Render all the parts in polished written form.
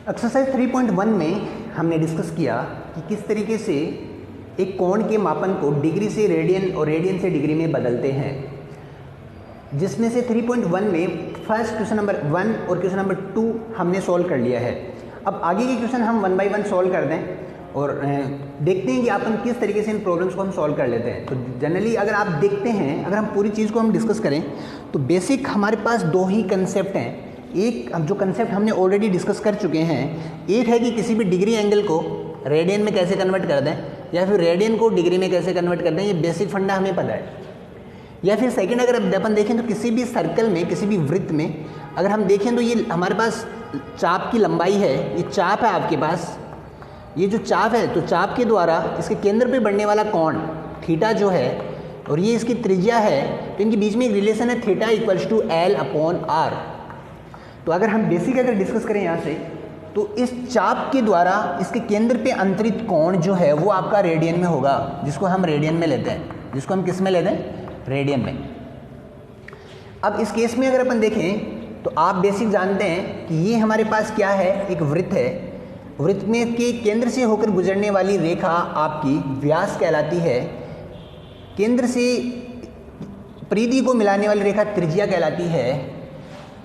Exercise 3.1 में हमने discuss किया कि किस तरीके से एक कोण के मापन को डिग्री से रेडियन और रेडियन से डिग्री में बदलते हैं, जिसमें से 3.1 में फर्स्ट क्वेश्चन नंबर 1 और क्वेश्चन नंबर 2 हमने सॉल्व कर लिया है। अब आगे के क्वेश्चन हम 1 बाय 1 सॉल्व कर दें और देखते हैं कि अपन किस तरीके से इन प्रॉब्लम्स को हम सॉल्व कर लेते हैं। तो जनरली अगर आप देखते हैं, अगर हम पूरी चीज़ को हम डिस्कस करें तो बेसिक हमारे पास दो ही कंसेप्ट हैं। एक जो कंसेप्ट हमने ऑलरेडी डिस्कस कर चुके हैं, एक है कि किसी भी डिग्री एंगल को रेडियन में कैसे कन्वर्ट कर दें या फिर रेडियन को डिग्री में कैसे कन्वर्ट कर दें, ये बेसिक फंडा हमें पता है। या फिर सेकंड अगर अपन देखें तो किसी भी सर्कल में, किसी भी वृत्त में अगर हम देखें तो ये हमारे पास चाप की लंबाई है, ये चाप है आपके पास, ये जो चाप है तो चाप के द्वारा इसके केंद्र पे बढ़ने वाला कोण थीटा जो है और ये इसकी त्रिज्या है, तो इनके बीच में एक रिलेशन है थीटा इक्वल्स टू L/R। तो अगर हम बेसिक अगर डिस्कस करें यहाँ से तो इस चाप के द्वारा इसके केंद्र पे अंतरित कोण जो है वो आपका रेडियन में होगा, जिसको हम रेडियन में लेते हैं, जिसको हम किस में लेते हैं, रेडियन में। अब इस केस में अगर अपन देखें तो आप बेसिक जानते हैं कि ये हमारे पास क्या है, एक वृत्त है। वृत्त में के केंद्र से होकर गुजरने वाली रेखा आपकी व्यास कहलाती है, केंद्र से परिधि को मिलाने वाली रेखा त्रिज्या कहलाती है।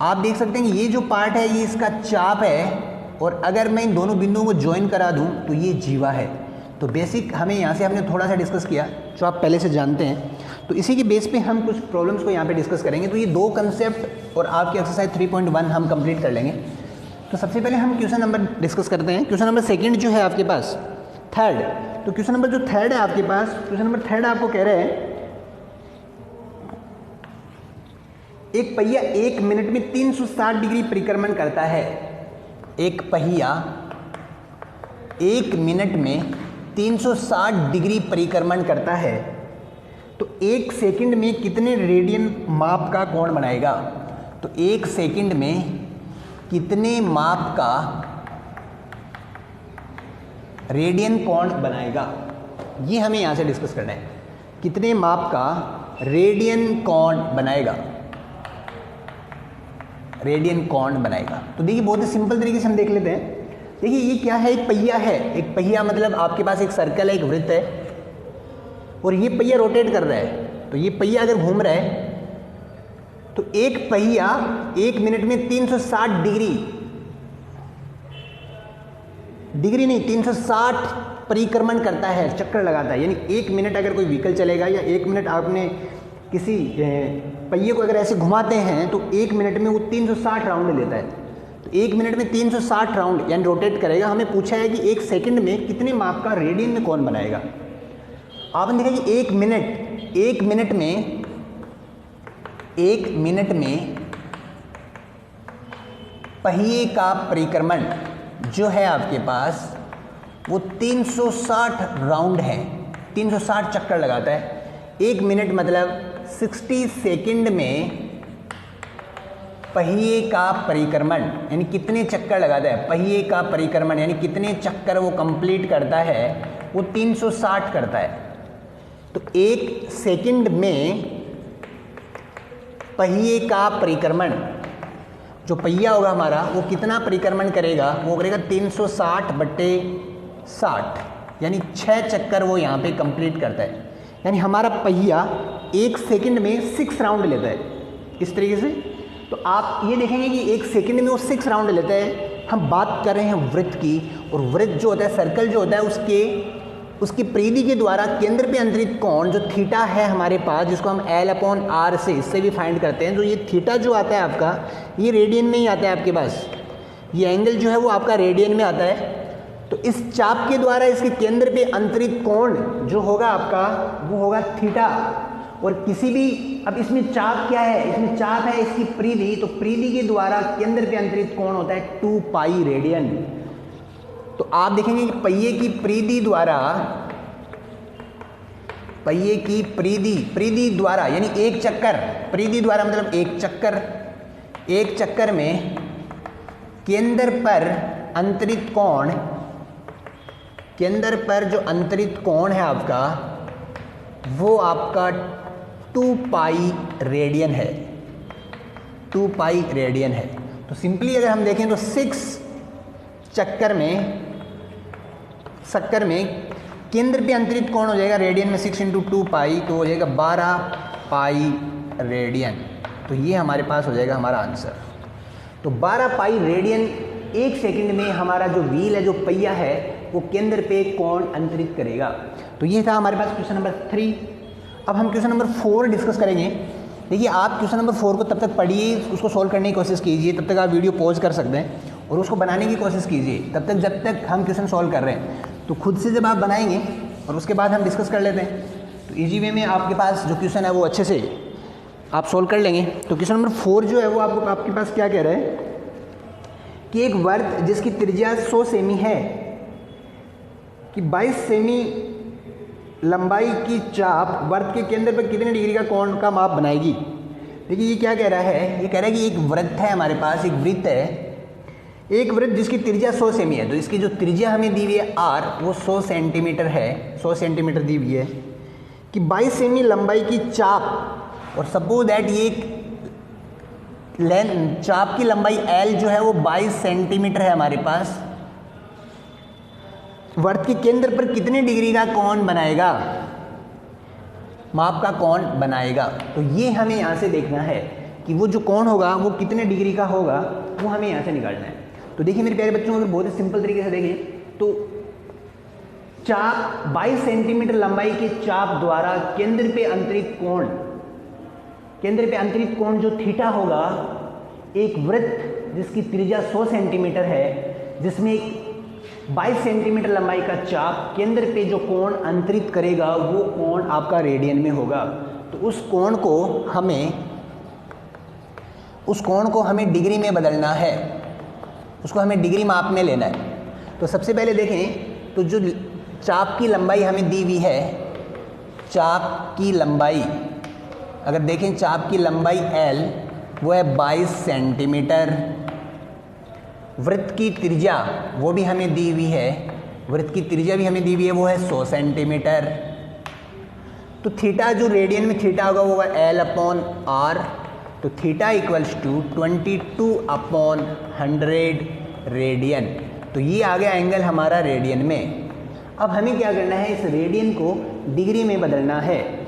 आप देख सकते हैं कि ये जो पार्ट है ये इसका चाप है और अगर मैं इन दोनों बिंदुओं को ज्वाइन करा दूं तो ये जीवा है। तो बेसिक हमें यहाँ से हमने थोड़ा सा डिस्कस किया जो आप पहले से जानते हैं, तो इसी के बेस पे हम कुछ प्रॉब्लम्स को यहाँ पे डिस्कस करेंगे। तो ये दो कंसेप्ट और आपकी एक्सरसाइज 3.1 हम कंप्लीट कर लेंगे। तो सबसे पहले हम क्वेश्चन नंबर डिस्कस करते हैं। क्वेश्चन नंबर सेकंड जो है आपके पास थर्ड, तो क्वेश्चन नंबर जो थर्ड है आपके पास, क्वेश्चन नंबर थर्ड आपको कह रहे हैं एक पहिया 1 मिनट में 360 डिग्री परिक्रमण करता है। एक पहिया 1 मिनट में 360 डिग्री परिक्रमण करता है, तो 1 सेकंड में कितने रेडियन माप का कोण बनाएगा। तो 1 सेकंड में कितने माप का रेडियन कोण बनाएगा, ये हमें यहाँ से डिस्कस करना है। कितने माप का रेडियन कोण बनाएगा, रेडियन कोण बनाएगा। तो देखिए बहुत ही सिंपल तरीके से हम देख लेते हैं। देखिए ये क्या है, एक पहिया है। एक पहिया मतलब आपके पास एक सर्कल है, एक वृत्त है और ये पहिया रोटेट कर रहा है। तो ये पहिया अगर घूम रहा है तो एक पहिया 1 मिनट में 360 डिग्री नहीं 360 परिक्रमण करता है, चक्कर लगाता है। यानी 1 मिनट अगर कोई व्हीकल चलेगा या 1 मिनट आपने किसी पहिए को अगर ऐसे घुमाते हैं तो 1 मिनट में वो 360 राउंड लेता है। तो 1 मिनट में 360 राउंड यानी रोटेट करेगा। हमें पूछा है कि 1 सेकंड में कितने माप का रेडियन में कोण बनाएगा। आपने देखा कि 1 मिनट में पहिए का परिक्रमण जो है आपके पास वो 360 राउंड है, 360 चक्कर लगाता है। 1 मिनट मतलब 60 सेकंड में पहिए का परिक्रमण यानी कितने चक्कर लगाता है, पहिए का परिक्रमण यानी कितने चक्कर वो कंप्लीट करता है, वो 360 करता है। तो 1 सेकंड में पहिए का परिक्रमण, जो पहिया होगा हमारा वो कितना परिक्रमण करेगा, वो करेगा 360/60 यानी 6 चक्कर वो यहाँ पे कंप्लीट करता है। यानी हमारा पहिया 1 सेकंड में 6 राउंड लेता है इस तरीके से। तो आप ये देखेंगे कि 1 सेकंड में वो 6 राउंड लेता है। हम बात कर रहे हैं वृत्त की, और वृत्त जो होता है, सर्कल जो होता है, उसकी परिधि के द्वारा केंद्र पे अंतरित कोण जो थीटा है हमारे पास, जिसको हम L/R से इससे भी फाइंड करते हैं। तो ये थीटा जो आता है आपका, ये रेडियन में ही आता है आपके पास। ये एंगल जो है वो आपका रेडियन में आता है। तो इस चाप के द्वारा इसके केंद्र पे अंतरित कोण जो होगा आपका वो होगा थीटा। और किसी भी, अब इसमें चाप क्या है, इसमें चाप है इसकी परिधि, तो परिधि के द्वारा केंद्र पे अंतरित कोण होता है 2 पाई रेडियन। तो आप देखेंगे कि पहिए की परिधि द्वारा, पहिए की परिधि द्वारा यानी एक चक्कर, परिधि द्वारा मतलब एक चक्कर में केंद्र पर अंतरित कोण, केंद्र पर जो अंतरित कोण है आपका वो आपका 2 पाई रेडियन है, 2 पाई रेडियन है। तो सिंपली अगर हम देखें तो 6 चक्कर में केंद्र पे अंतरित कोण हो जाएगा रेडियन में 6 × 2 पाई, तो हो जाएगा 12 पाई रेडियन। तो ये हमारे पास हो जाएगा हमारा आंसर। तो 12 पाई रेडियन 1 सेकंड में हमारा जो व्हील है, जो पहिया है, वो केंद्र पे कोण अंतरित करेगा। तो ये था हमारे पास क्वेश्चन नंबर 3। अब हम क्वेश्चन नंबर 4 डिस्कस करेंगे। देखिए, आप क्वेश्चन नंबर 4 को तब तक पढ़िए, उसको सॉल्व करने की कोशिश कीजिए, तब तक आप वीडियो पॉज कर सकते हैं और उसको बनाने की कोशिश कीजिए तब तक जब तक हम क्वेश्चन सॉल्व कर रहे हैं। तो खुद से जब आप बनाएंगे और उसके बाद हम डिस्कस कर लेते हैं, तो ईजी वे में आपके पास जो क्वेश्चन है वो अच्छे से आप सॉल्व कर लेंगे। तो क्वेश्चन नंबर 4 जो है वो आपके पास क्या कह रहा है कि एक वर्त जिसकी त्रिज्या 100 सेमी है कि 22 सेमी लंबाई की चाप वर्त के केंद्र पर कितने डिग्री का कोण का माप बनाएगी। देखिए, ये क्या कह रहा है, ये कह रहा है कि एक वृत्त है हमारे पास, एक वृत्त है, एक वृत्त जिसकी त्रिज्या 100 सेमी है। तो इसकी जो त्रिज्या हमें दी हुई है r, वो 100 सेंटीमीटर है, 100 सेंटीमीटर दी हुई है कि 22 सेमी लंबाई की चाप, और सपोज दैट ये चाप की लंबाई l जो है वो 22 सेंटीमीटर है हमारे पास, वर्त के केंद्र पर कितने डिग्री का कोण बनाएगा, माप का कोण बनाएगा। तो ये हमें यहाँ से देखना है कि वो जो कोण होगा वो कितने डिग्री का होगा, वो हमें यहाँ से निकालना है। तो देखिए मेरे प्यारे बच्चों, अगर बहुत ही सिंपल तरीके से देखें तो चाप 22 सेंटीमीटर लंबाई के चाप द्वारा केंद्र पे अंतरित कोण जो थीटा होगा, एक वृत्त जिसकी त्रिज्या 100 सेंटीमीटर है, जिसमें 22 सेंटीमीटर लंबाई का चाप केंद्र पे जो कोण अंतरित करेगा वो कोण आपका रेडियन में होगा। तो उस कोण को हमें डिग्री में बदलना है, उसको हमें डिग्री माप में लेना है। तो सबसे पहले देखें तो जो चाप की लंबाई हमें दी हुई है, चाप की लंबाई अगर देखें, चाप की लंबाई L वो है 22 सेंटीमीटर, वृत्त की त्रिज्या वो भी हमें दी हुई है, वृत्त की त्रिज्या भी हमें दी हुई है, वो है 100 सेंटीमीटर। तो थीटा जो रेडियन में थीटा होगा वो होगा L/R। तो थीटा इक्वल्स टू 22/100 रेडियन। तो ये आ गया एंगल हमारा रेडियन में। अब हमें क्या करना है, इस रेडियन को डिग्री में बदलना है।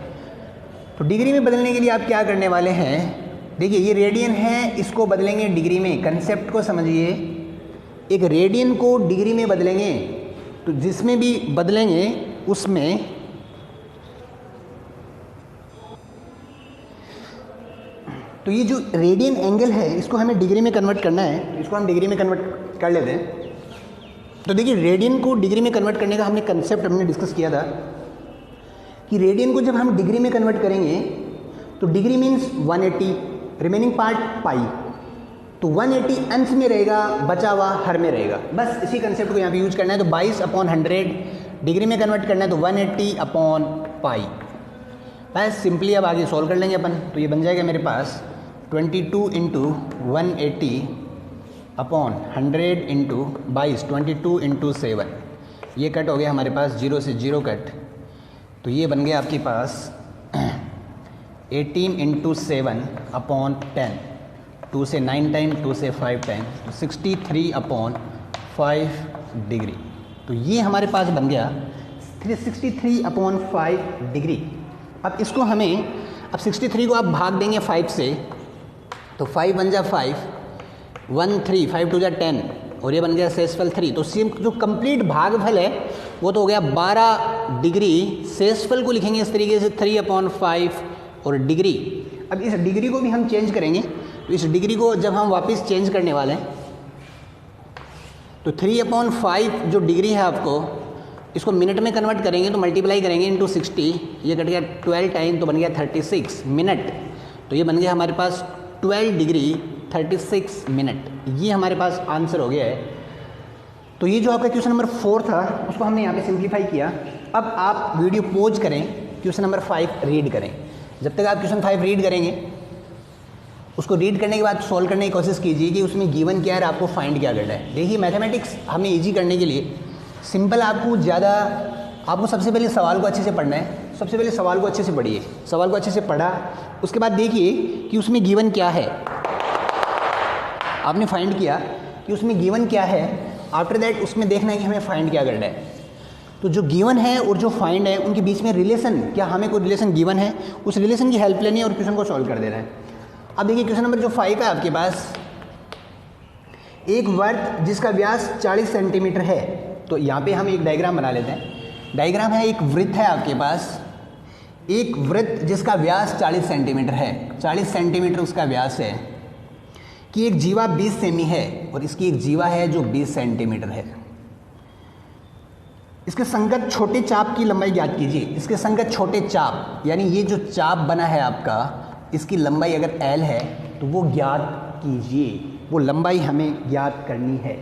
तो डिग्री में बदलने के लिए आप क्या करने वाले हैं, देखिए ये रेडियन है, इसको बदलेंगे डिग्री में। कंसेप्ट को समझिए, एक रेडियन को डिग्री में बदलेंगे तो जिसमें भी बदलेंगे उसमें तो ये जो रेडियन एंगल है इसको हमें डिग्री में कन्वर्ट करना है, इसको हम डिग्री में कन्वर्ट कर लेते हैं। तो देखिए, रेडियन को डिग्री में कन्वर्ट करने का कंसेप्ट हमने डिस्कस किया था कि रेडियन को जब हम डिग्री में कन्वर्ट करेंगे तो डिग्री मीन्स 180, रिमेनिंग पार्ट पाई। तो 180 अंश में रहेगा, बचा हुआ हर में रहेगा। बस इसी कंसेप्ट को यहाँ पे यूज करना है। तो 22/100 डिग्री में कन्वर्ट करना है, तो 180/पाई। बस सिंपली अब आगे सॉल्व कर लेंगे अपन। तो ये बन जाएगा मेरे पास 22 × 180/100 × 22, 22 × 7। ये कट हो गया हमारे पास, 0 से 0 कट। तो ये बन गया आपके पास 18 × 7/10, 2 से 9 टाइम, 2 से 5 टाइम, तो 63/5 डिग्री। तो ये हमारे पास बन गया 63/5 डिग्री। अब इसको हमें, अब 63 को आप भाग देंगे 5 से, तो 5 बन जा 5, 1 3, 5 2 जा 10, और ये बन गया शेषफल 3। तो जो कंप्लीट भागफल है वो तो हो गया 12 डिग्री। शेषफल को लिखेंगे इस तरीके से 3/5 और डिग्री। अब इस डिग्री को भी हम चेंज करेंगे। तो इस डिग्री को जब हम वापस चेंज करने वाले हैं तो 3/5 जो डिग्री है आपको, इसको मिनट में कन्वर्ट करेंगे तो मल्टीप्लाई करेंगे इंटू 60, ये कट गया 12 टाइम, तो बन गया 36 मिनट। तो ये बन गया हमारे पास 12 डिग्री 36 मिनट। ये हमारे पास आंसर हो गया है। तो ये जो आपका क्वेश्चन नंबर 4 था उसको हमने यहाँ पे सिंप्लीफाई किया। अब आप वीडियो पॉज करें, क्वेश्चन नंबर 5 रीड करें। जब तक आप क्वेश्चन 5 रीड करेंगे, उसको रीड करने के बाद सॉल्व करने की कोशिश कीजिए कि उसमें गिवन क्या है और आपको फाइंड क्या करना है। देखिए, मैथमेटिक्स हमें ईजी करने के लिए सिंपल आपको सबसे पहले सवाल को अच्छे से पढ़ना है। सबसे पहले सवाल को अच्छे से पढ़िए, सवाल को अच्छे से पढ़ा, उसके बाद देखिए कि उसमें गिवन क्या है। आपने फाइंड किया कि उसमें गिवन क्या है, आफ्टर दैट उसमें देखना है कि हमें फाइंड क्या करना है। तो जो गिवन है और जो फाइंड है उनके बीच में रिलेशन, क्या हमें कोई रिलेशन गिवन है, उस रिलेशन की हेल्प लेनी है और क्वेश्चन को सॉल्व कर देना है। अब देखिए क्वेश्चन नंबर जो 5 है आपके पास, एक वर्त जिसका व्यास 40 सेंटीमीटर है। तो यहाँ पे हम एक डायग्राम बना लेते हैं। डायग्राम है, एक वृत्त है आपके पास, एक वृत्त जिसका व्यास 40 सेंटीमीटर है, 40 सेंटीमीटर उसका व्यास है, कि एक जीवा 20 सेमी है और इसकी एक जीवा है जो 20 सेंटीमीटर है। इसके संगत छोटे चाप की लंबाई ज्ञात कीजिए। इसके संगत छोटे चाप, यानी ये जो चाप बना है आपका, इसकी लंबाई अगर L है तो वो ज्ञात कीजिए, वो लंबाई हमें ज्ञात करनी है।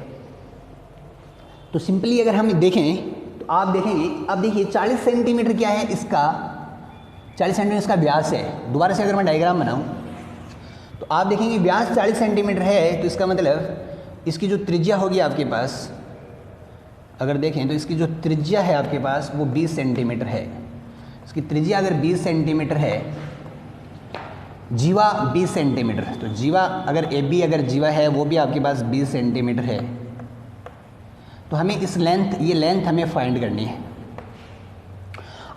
तो सिंपली अगर हम देखें तो आप देखेंगे, अब देखिए 40 सेंटीमीटर क्या है इसका, 40 सेंटीमीटर इसका व्यास है। दोबारा से अगर मैं डायग्राम बनाऊं तो आप देखेंगे व्यास 40 सेंटीमीटर है, तो इसका मतलब इसकी जो त्रिज्या होगी आपके पास, अगर देखें तो इसकी जो त्रिज्या है आपके पास वो 20 सेंटीमीटर है। इसकी त्रिज्या अगर 20 सेंटीमीटर है, जीवा 20 सेंटीमीटर, तो जीवा अगर AB अगर जीवा है वो भी आपके पास 20 सेंटीमीटर है। तो हमें इस लेंथ, ये लेंथ हमें फाइंड करनी है।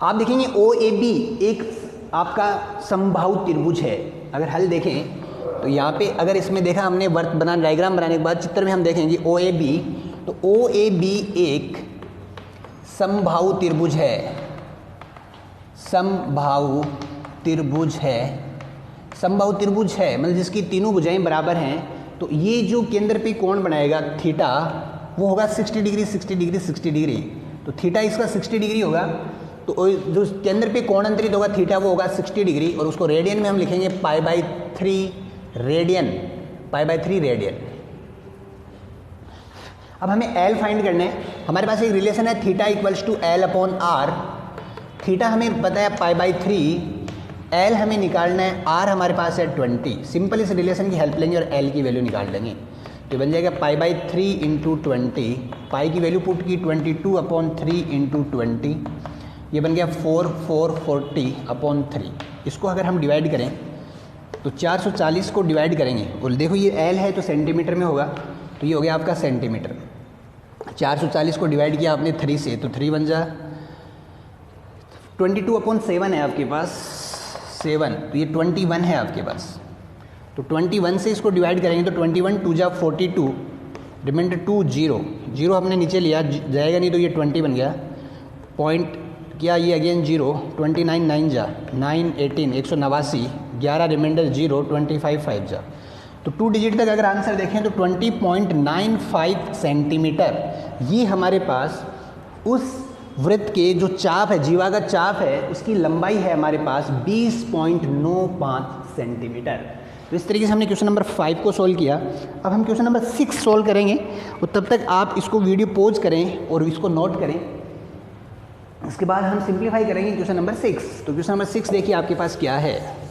आप देखेंगे OAB एक आपका समबाहु त्रिभुज है। अगर हल देखें तो यहाँ पे अगर इसमें देखा हमने वर्त बना, डायग्राम बनाने के बाद चित्र में हम देखेंगे OAB, तो OAB एक समबाहु त्रिभुज है, समबाहु त्रिभुज है, समबाहु त्रिभुज है मतलब जिसकी तीनों भुजाएं बराबर हैं। तो ये जो केंद्र पे कोण बनाएगा थीटा, वो होगा 60 डिग्री 60 डिग्री 60 डिग्री। तो थीटा इसका 60 डिग्री होगा, तो जो केंद्र पे कोण अंतरित होगा थीटा वो होगा 60 डिग्री, और उसको रेडियन में हम लिखेंगे π/3 रेडियन, π/3 रेडियन। अब हमें L फाइंड करना है। हमारे पास एक रिलेशन है theta equals to L/R। Theta हमें पता है π/3, L हमें निकालना है, R हमारे पास है 20। सिंपल इस रिलेशन की हेल्प लेंगे और L की वैल्यू निकाल लेंगे। तो बन जाएगा π/3 × 20, पाई की वैल्यू पुट की 22/3 × 20, ये बन गया 4/3। इसको अगर हम डिवाइड करें तो 440 को डिवाइड करेंगे, और देखो ये L है तो सेंटीमीटर में होगा, तो ये हो गया आपका सेंटीमीटर। 440 को डिवाइड किया आपने 3 से, तो 3 बन जा 22/7 है आपके पास 7, तो ये 21 है आपके पास। तो 21 से इसको डिवाइड करेंगे तो 21 2 जा 42, रिमाइंडर 2 0 0 हमने नीचे लिया जाएगा नहीं, तो ये 20 बन गया। पॉइंट क्या ये अगेन 0, 29 9 जा 9 18 189, 11 रिमाइंडर 0 25 5 जा। तो 2 डिजिट तक अगर आंसर देखें तो 20.95 सेंटीमीटर ये हमारे पास उस वृत्त के जो चाप है, जीवा का चाप है, उसकी लंबाई है हमारे पास 20.95 सेंटीमीटर। तो इस तरीके से हमने क्वेश्चन नंबर 5 को सॉल्व किया। अब हम क्वेश्चन नंबर 6 सॉल्व करेंगे, और तब तक आप इसको वीडियो पॉज करें और इसको नोट करें। इसके बाद हम सिंप्लीफाई करेंगे क्वेश्चन नंबर 6। तो क्वेश्चन नंबर 6 देखिए आपके पास क्या है।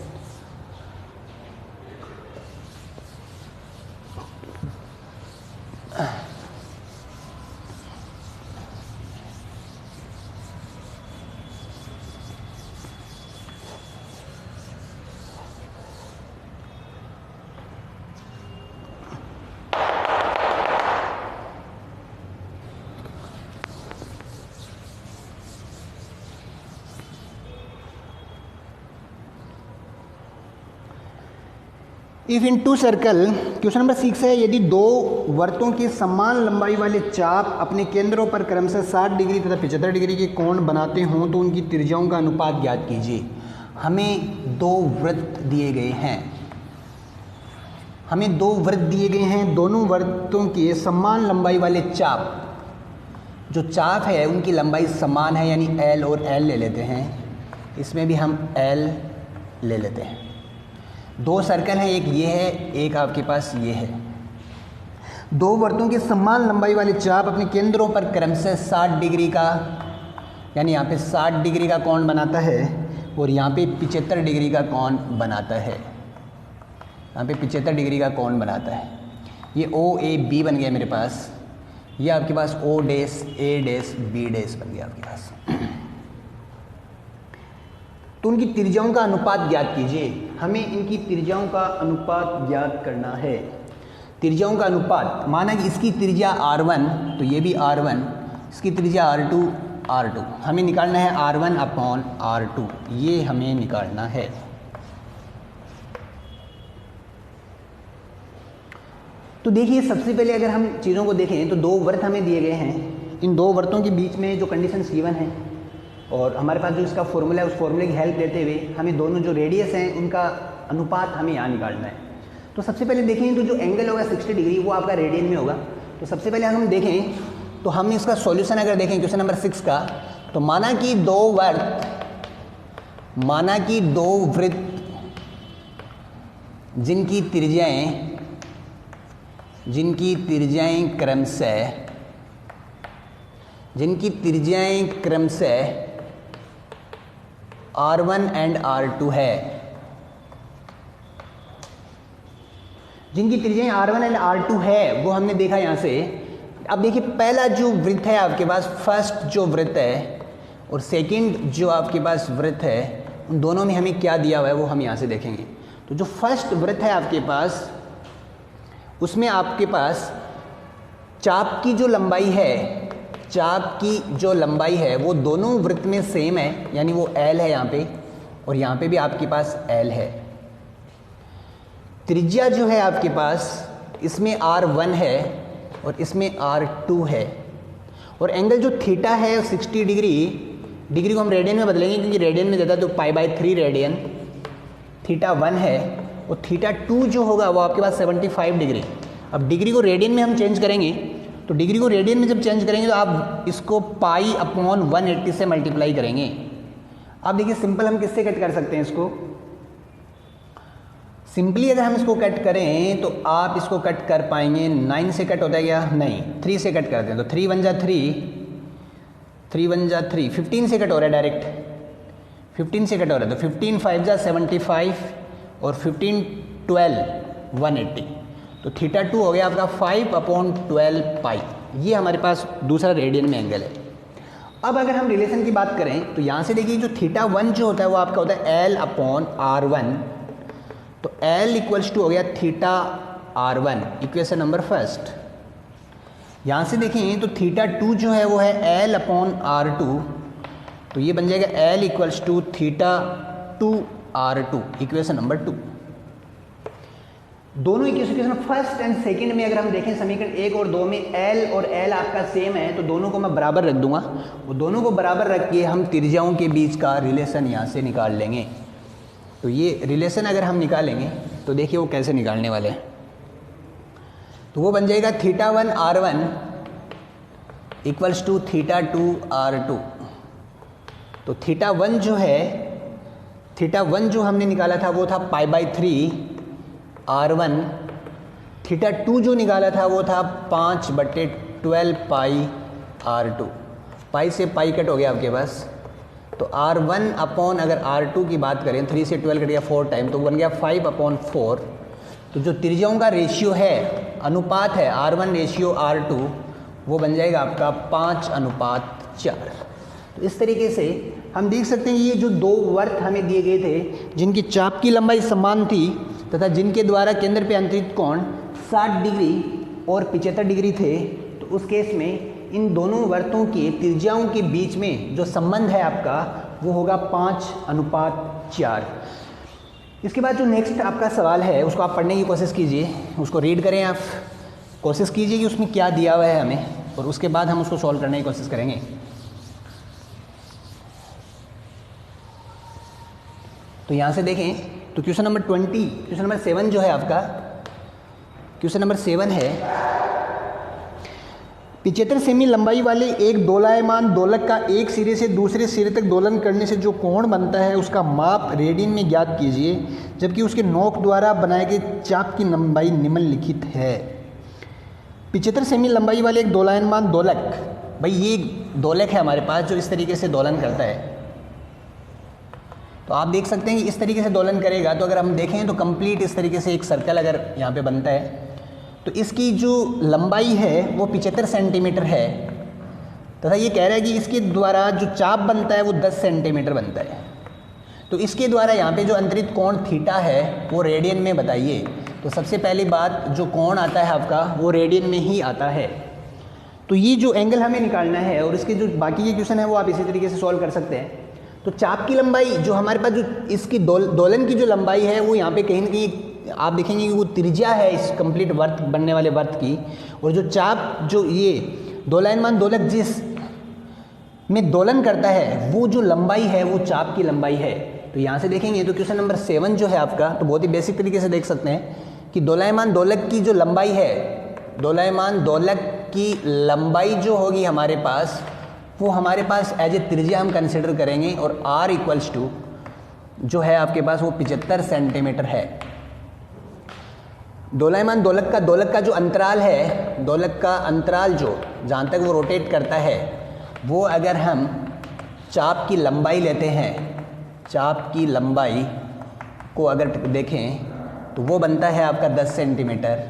If in two circle, question number 6 है, यदि दो वर्तों की समान लंबाई वाले चाप अपने केंद्रों पर क्रमशः 60 डिग्री तथा 75 डिग्री के कोण बनाते हों तो उनकी त्रिज्याओं का अनुपात ज्ञात कीजिए। हमें दो वृत्त दिए गए हैं, दोनों वृत्तों के समान लंबाई वाले चाप, जो चाप है उनकी लंबाई समान है, यानी L और L ले लेते हैं, इसमें भी हम L ले लेते हैं। दो सर्कल हैं, एक ये है, एक आपके पास ये है। दो वर्तों के समान लंबाई वाले चाप अपने केंद्रों पर क्रमशः 60 डिग्री का, यानी यहाँ पे 60 डिग्री का कोण बनाता है और यहाँ पे 75 डिग्री का कोण बनाता है। यहाँ पे 75 डिग्री का कोण बनाता है। ये OAB बन गया मेरे पास, ये आपके पास O dash A dash B dash बन गया आपके पास। तो उनकी त्रिज्याओं का अनुपात ज्ञात कीजिए। हमें इनकी त्रिज्याओं का अनुपात ज्ञात करना है। त्रिज्याओं का अनुपात, माना कि इसकी त्रिज्या R1 तो ये भी R1, इसकी त्रिज्या R2 हमें निकालना है R1 अपॉन R2, ये हमें निकालना है। तो देखिए सबसे पहले अगर हम चीज़ों को देखें तो दो वर्त हमें दिए गए हैं, इन दो वर्तों के बीच में जो कंडीशन C1 है और हमारे पास जो इसका फॉर्मूला है उस फॉर्मूले की हेल्प लेते हुए हमें दोनों जो रेडियस हैं उनका अनुपात हमें यहाँ निकालना है। तो सबसे पहले देखें तो जो एंगल होगा 60 डिग्री वो आपका रेडियन में होगा। तो सबसे पहले हम देखें तो हम इसका सॉल्यूशन अगर देखें क्वेश्चन नंबर 6 का, तो माना कि दो वृत्त जिनकी क्रमशः R1 एंड R2 है, जिनकी त्रिज्याएं R1 एंड R2 है वो हमने देखा यहाँ से। अब देखिए पहला जो वृत्त है आपके पास, फर्स्ट जो वृत्त है और सेकंड जो आपके पास वृत्त है, उन दोनों में हमें क्या दिया हुआ है वो हम यहाँ से देखेंगे। तो जो फर्स्ट वृत्त है आपके पास, उसमें आपके पास चाप की जो लंबाई है वो दोनों वृत्त में सेम है, यानी वो L है यहाँ पे और यहाँ पे भी आपके पास L है। त्रिज्या जो है आपके पास इसमें R1 है और इसमें R2 है, और एंगल जो थीटा है 60 डिग्री को हम रेडियन में बदलेंगे क्योंकि रेडियन में देता तो π/3 रेडियन थीटा 1 है, और थीटा 2 जो होगा वो आपके पास 75 डिग्री। अब डिग्री को रेडियन में हम चेंज करेंगे, तो डिग्री को रेडियन में जब चेंज करेंगे तो आप इसको π/180 से मल्टीप्लाई करेंगे। अब देखिए सिंपल हम किससे कट कर सकते हैं इसको, सिंपली अगर हम इसको कट करें तो आप इसको कट कर पाएंगे, 9 से कट होता है क्या, नहीं 3 से कट करते हैं। तो 3 1 जा 3, 15 से कट हो रहा है डायरेक्ट, 15 से कट हो रहा है। तो 15 5 जा 75 और 15 12 180, तो थीटा 2 हो गया आपका 5/12 पाई। ये हमारे पास दूसरा रेडियन में एंगल है। अब अगर हम रिलेशन की बात करें तो यहाँ से देखिए जो थीटा 1 जो होता है वो आपका होता है L/R1, तो L इक्वल्स टू हो गया theta R1, equation number first. यहाँ से देखें तो थीटा 2 जो है वो है L/R2, तो ये बन जाएगा L equals to theta 2R2, equation number 2। दोनों इक्वेशन फर्स्ट एंड सेकंड में अगर हम देखें समीकरण 1 और 2 में L और L आपका सेम है, तो दोनों को मैं बराबर रख दूंगा, वो दोनों को बराबर रख के हम त्रिज्याओं के बीच का रिलेशन यहाँ से निकाल लेंगे। तो ये रिलेशन अगर हम निकालेंगे तो देखिए वो कैसे निकालने वाले हैं। तो वो बन जाएगा theta 1 R1 equals to theta 2 R2। तो थीटा 1 जो हमने निकाला था वो था π/3 R1, थीटा 2 जो निकाला था वो था 5/12 पाई R2। पाई से पाई कट हो गया आपके पास, तो R1 अपॉन अगर R2 की बात करें, 3 से 12 कट गया 4 टाइम, तो बन गया 5/4। तो जो त्रिज्याओं का रेशियो है, अनुपात है R1 रेशियो R2, वो बन जाएगा आपका 5/4। तो इस तरीके से हम देख सकते हैं ये जो दो वर्त हमें दिए गए थे जिनकी चाप की लंबाई समान थी तथा जिनके द्वारा केंद्र पे अंतरित कोण 60 डिग्री और 75 डिग्री थे, तो उस केस में इन दोनों वर्तों के त्रिज्याओं के बीच में जो संबंध है आपका वो होगा 5/4। इसके बाद जो नेक्स्ट आपका सवाल है उसको आप पढ़ने की कोशिश कीजिए, उसको रीड करें, आप कोशिश कीजिए कि उसमें क्या दिया हुआ है हमें, और उसके बाद हम उसको सॉल्व करने की कोशिश करेंगे। तो यहाँ से देखें तो क्वेश्चन नंबर 7 जो है आपका, क्वेश्चन नंबर 7 है 75 सेमी लंबाई वाले एक दोलायमान दोलक का एक सिरे से दूसरे सिरे तक दोलन करने से जो कोण बनता है उसका माप रेडियन में ज्ञात कीजिए, जबकि उसके नोक द्वारा बनाए गए चाप की लंबाई निम्नलिखित है। 75 सेमी लंबाई वाले एक दोलायमान दोलक, भाई ये दोलक है हमारे पास जो इस तरीके से दोलन करता है। तो आप देख सकते हैं कि इस तरीके से दोलन करेगा, तो अगर हम देखें तो कंप्लीट इस तरीके से एक सर्कल अगर यहाँ पे बनता है, तो इसकी जो लंबाई है वो 75 सेंटीमीटर है, तथा ये कह रहा है कि इसके द्वारा जो चाप बनता है वो 10 सेंटीमीटर बनता है। तो इसके द्वारा यहाँ पे जो अंतरित कोण थीटा है वो रेडियन में बताइए। तो सबसे पहली बात जो कोण आता है आपका वो रेडियन में ही आता है। तो ये जो एंगल हमें निकालना है और इसके जो बाकी के क्वेश्चन है वो आप इसी तरीके से सॉल्व कर सकते हैं। तो चाप की लंबाई जो हमारे पास जो इसकी दोलन की जो लंबाई है वो यहाँ पे कहीं ना कहीं आप देखेंगे कि वो त्रिज्या है इस कंप्लीट वर्त बनने वाले वर्त की, और जो चाप जो ये दोलायमान दोलक जिस में दोलन करता है वो जो लंबाई है वो चाप की लंबाई है। तो यहाँ से देखेंगे तो क्वेश्चन नंबर 7 जो है आपका, तो बहुत ही बेसिक तरीके से देख सकते हैं कि दोलायमान दोलक की जो लंबाई है, दोलायमान दोलक की लंबाई जो होगी हमारे पास वो हमारे पास एज ए त्रिज्या हम कंसिडर करेंगे, और r इक्वल्स टू जो है आपके पास वो 75 सेंटीमीटर है। दोलायमान दोलक का जो अंतराल है, दोलक का अंतराल जो जहाँ तक वो रोटेट करता है वो अगर हम चाप की लंबाई लेते हैं, चाप की लंबाई को अगर देखें तो वो बनता है आपका 10 centimetre.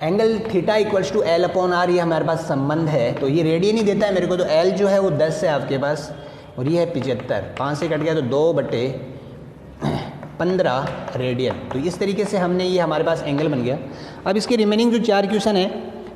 Angle theta equals to L upon R ये हमारे पास संबंध है, तो ये रेडियन ही देता है मेरे को, तो L जो है वो 10 है आपके पास और ये है 75, 5 से कट गया तो 2/15 रेडियन। तो इस तरीके से हमने ये हमारे पास एंगल बन गया। अब इसके रिमेनिंग जो 4 क्वेश्चन है,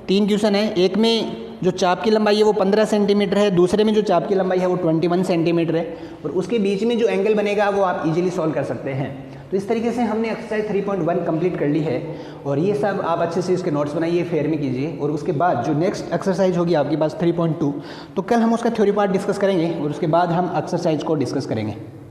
3 क्वेश्चन है, एक में जो चाप की लंबाई है वो 15 सेंटीमीटर है, दूसरे में जो चाप की लंबाई है वो 21 सेंटीमीटर है, और उसके बीच में जो एंगल बनेगा वो आप इजीली सॉल्व कर सकते हैं। तो इस तरीके से हमने एक्सरसाइज 3.1 कंप्लीट कर ली है, और ये सब आप अच्छे से इसके नोट्स बनाइए, फेयर में कीजिए, और उसके बाद जो नेक्स्ट एक्सरसाइज होगी आपके पास 3.2, तो कल हम उसका थ्योरी पार्ट डिस्कस करेंगे और उसके बाद हम एक्सरसाइज को डिस्कस करेंगे।